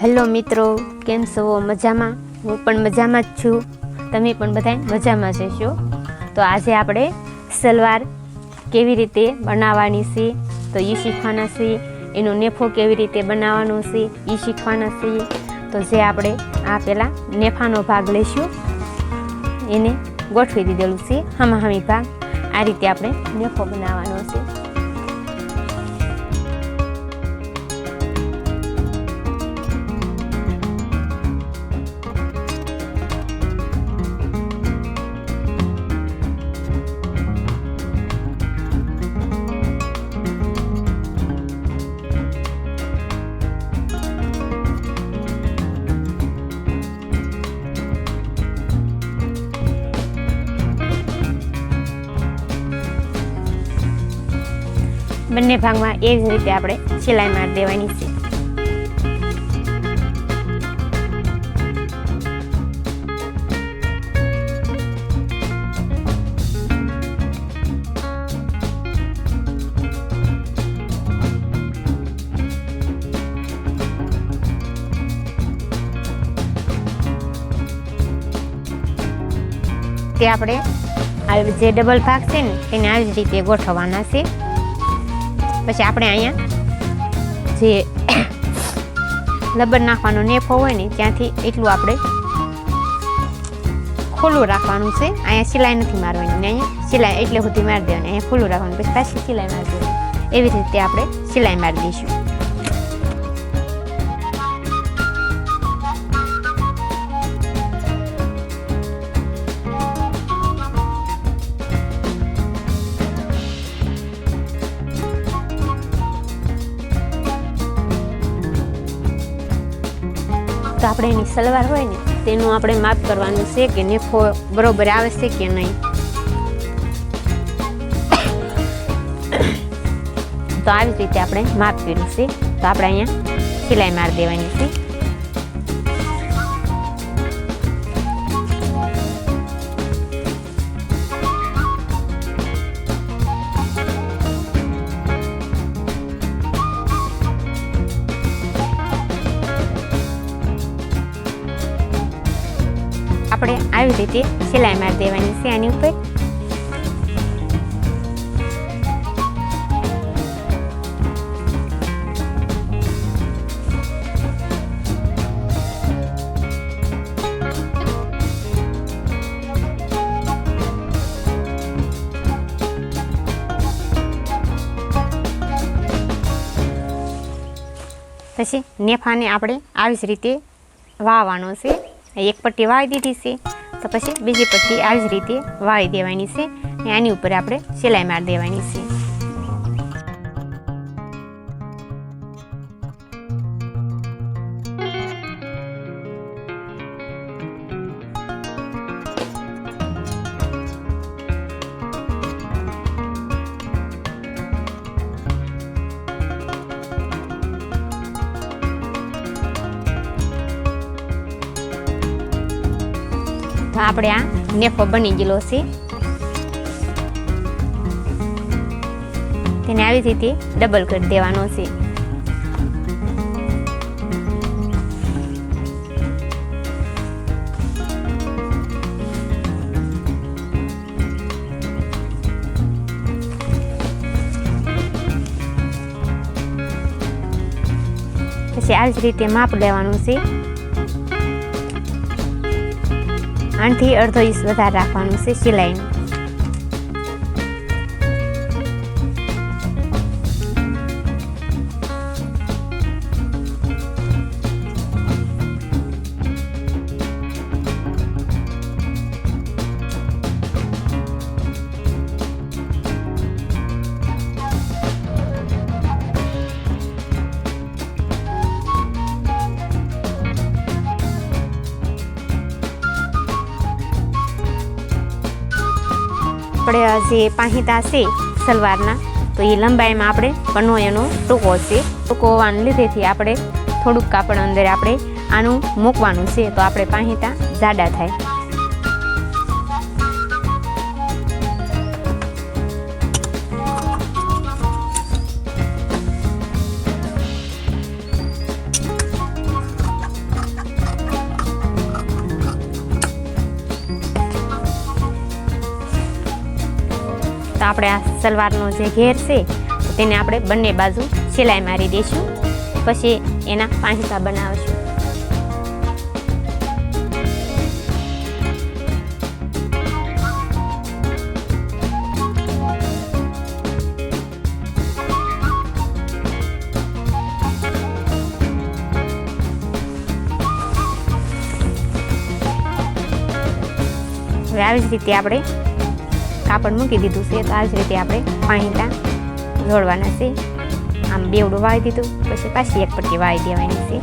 Hello મિત્રો, કેમ છો? મજામાં? હું પણ મજામાં જ છું. તમે પણ બધા મજામાં જ હશો. તો આજે આપણે સલવાર કેવી રીતે બનાવવાની છે તો એ શીખવાના છે. એનો નેફો કેવી રીતે બનાવવાનો છે એ શીખવાના છે. તો જે આપણે આ પહેલાં નેફાનો ભાગ લઈશું, એને ગોઠવી દીધેલું છે હામી ભાગ. આ રીતે આપણે નેફો બનાવવાનો છે. બંને ભાગમાં એ જ રીતે આપણે સિલાઈ મારી દેવાની છે. તે આપણે જે ડબલ ભાગ છે ને તેને આવી જ રીતે ગોઠવવાના છે. પછી આપણે અહીંયા જે લબર નાખવાનો નેફો હોય ને ત્યાંથી એટલું આપણે ખુલ્લું રાખવાનું છે. અહીંયા સિલાઈ નથી મારવાની, અહીંયા સિલાઈ એટલે સુધી મારી દેવાની, અહીંયા ખુલ્લું રાખવાનું, પછી પાછી સિલાઈ મારી દેવાની. એવી રીતે આપણે સિલાઈ મારી દઈશું. તો આપણે એની સલવાર હોય ને તેનું આપણે માપ કરવાનું છે કે નેફો બરોબર આવે છે કે નહીં. તો આવી રીતે આપણે માપ કર્યું છે. તો આપણે અહીંયા સિલાઈ મારી દેવાની છે. આપણે આવી રીતે સિલાઈ મારી દેવાની છે આની ઉપર. પછી નેફાને આપણે આવી જ રીતે વાવવાનો છે. એક પટ્ટી વાળી દીધી છે તો પછી બીજી પટ્ટી આવી જ રીતે વાળી દેવાની છે. આની ઉપર આપણે સિલાઈ મારી દેવાની છે. તો આપણે આ નેફો બની ગયેલો છે. તેને આવી રીતે ડબલ કરી દેવાનો છે. પછી આવી જ રીતે માપ લેવાનું છે. આનાથી અડધો ઇંચ વધારે રાખવાનું છે સિલાઈનું. આપણે જે પાહિતા છે સલવારના તો એ લંબાઈમાં આપણે પન્નો એનો ટૂંકો છે. ટૂંકો હોવાને લીધેથી આપણે થોડુંક કાપડ અંદર આપણે આનું મૂકવાનું છે તો આપણે પાહિતા જાડા થાય. આપણે આ સલવારનો જે ઘેર છે તેને આપણે બંને બાજુ સિલાઈ મારી દઈશું, પછી એના પાંચકા બનાવશું. હવે આવી જ રીતે આપણે કાપડ મૂકી દીધું છે, તો આ જ રીતે આપણે પાંચકા જોડવાના છે. આમ બેવડું વાળી દીધું, પછી પાછી એક પટ્ટી વાળી દેવાની છે.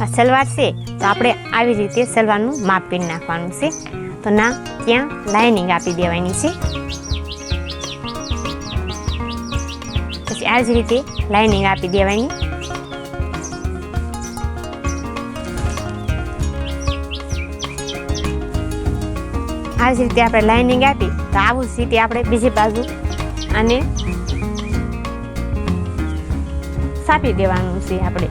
આ સલવાર છે તો આપણે આવી રીતે સલવારનું માપ કરી નાખવાનું છે. તો ના ત્યાં લાઇનિંગ આપી દેવાની છે, પછી આ જ રીતે લાઇનિંગ આપી દેવાની. આ જ રીતે આપણે લાઇનિંગ આપી તો આવું જ રીતે આપણે બીજી બાજુ આને સાપી દેવાનું છે આપણે,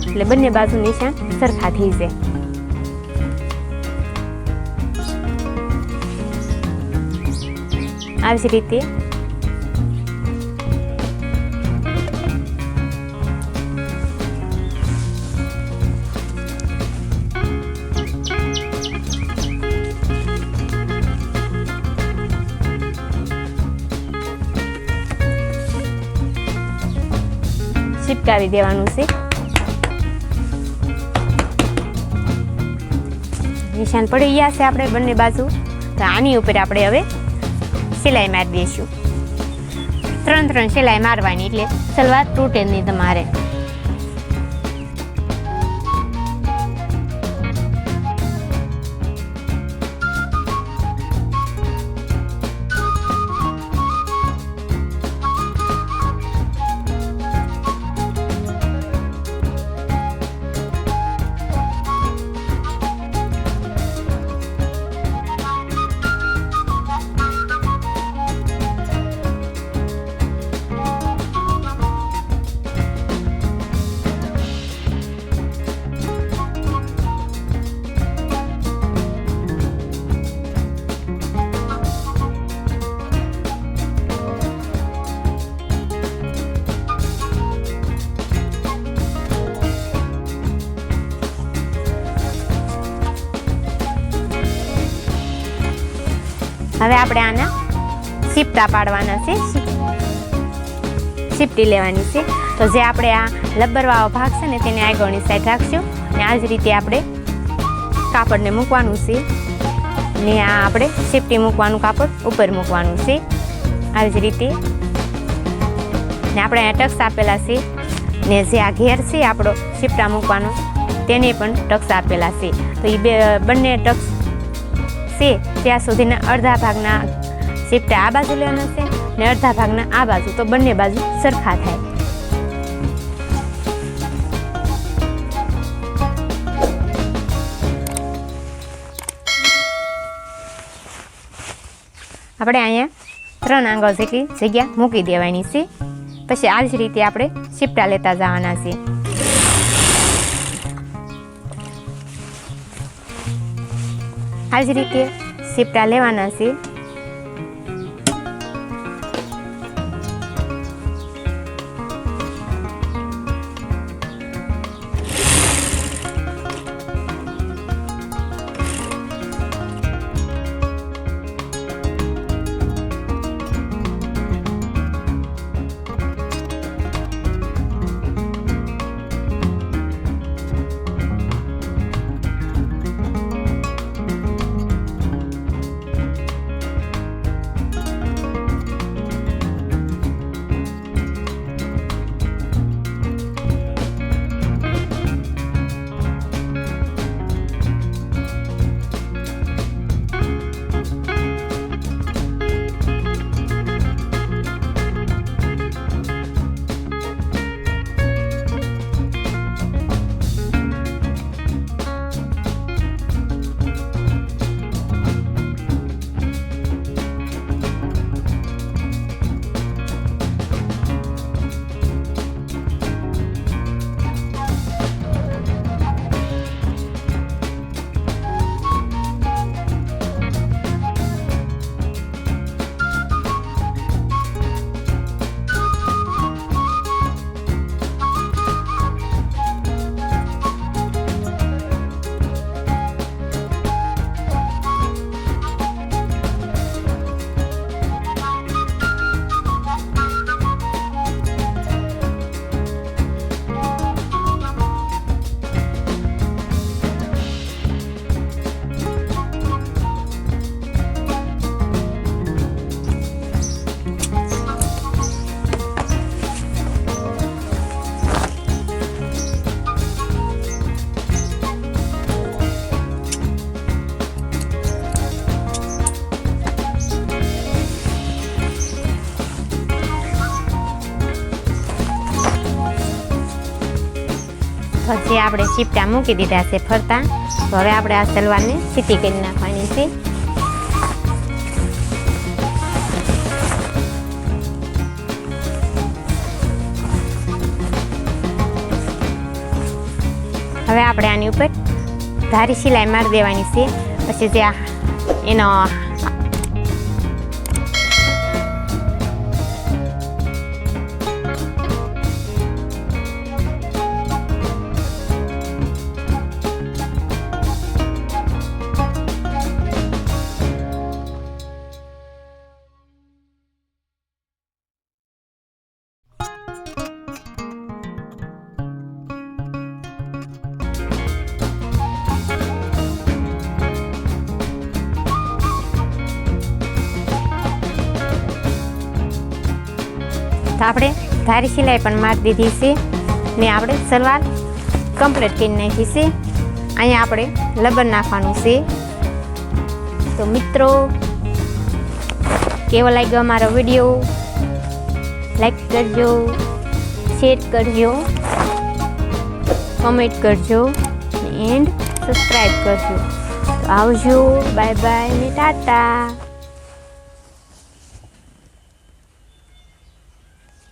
એટલે બંને બાજુ નિશાન સરખા થઈ જાય. આવી જ રીતે ચીપકાવી દેવાનું છે. નિશાન પડી ગયા છે આપણે બંને બાજુ, તો આની ઉપર આપણે હવે સિલાઈ મારી દઈશું. 3 સિલાઈ મારવાની, એટલે સલવાર તૂટે નહીં તમારે. હવે આપણે આના સીપટા પાડવાના છે, સીપટી લેવાની છે. તો જે આપણે આ લબ્બરવાળો ભાગ છે ને તેને આગળની સાઈડ રાખશું, અને આ જ રીતે આપણે કાપડને મૂકવાનું છે, ને આ આપણે સીપટી મૂકવાનું કાપડ ઉપર મૂકવાનું છે. આવી જ રીતે ને આપણે અહીંયા ટક્સ આપેલા છે, ને જે આ ઘેર છે આપણો સીપટા મૂકવાનો તેને પણ ટક્સ આપેલા છે. તો એ બંને ટક્સ છે ત્યાં સુધીના અડધા ભાગના સીપટા આ બાજુ લેવાના છે ને અડધા ભાગના આ બાજુ, તો બંને બાજુ સરખા થાય. આપણે અહીંયા 3 આંગળ જેટલી જગ્યા મૂકી દેવાની છે. પછી આવી જ રીતે આપણે સીપટા લેતા જવાના છે. આવી જ રીતે સીપટા લેવાના છે. તો જે આપણે ચીપટા મૂકી દીધા છે ફરતા, તો હવે આપણે આ સલવારને સીધી કરી નાખવાની છે. હવે આપણે આની ઉપર ધારી સિલાઈ મારી દેવાની છે. પછી જે એનો તો આપણે ધારી સિલાઈ પણ મારી દીધી છે ને આપણે સલવાર કમ્પ્લીટ કરી નાખી છે. અહીંયા આપણે લબન નાખવાનું છે. તો મિત્રો, કેવો લાગ્યો અમારો વિડીયો? લાઈક કરજો, શેર કરજો, કમેન્ટ કરજો એન્ડ સબસ્ક્રાઈબ કરજો. તો આવજો, બાય બાય ને ટાટા.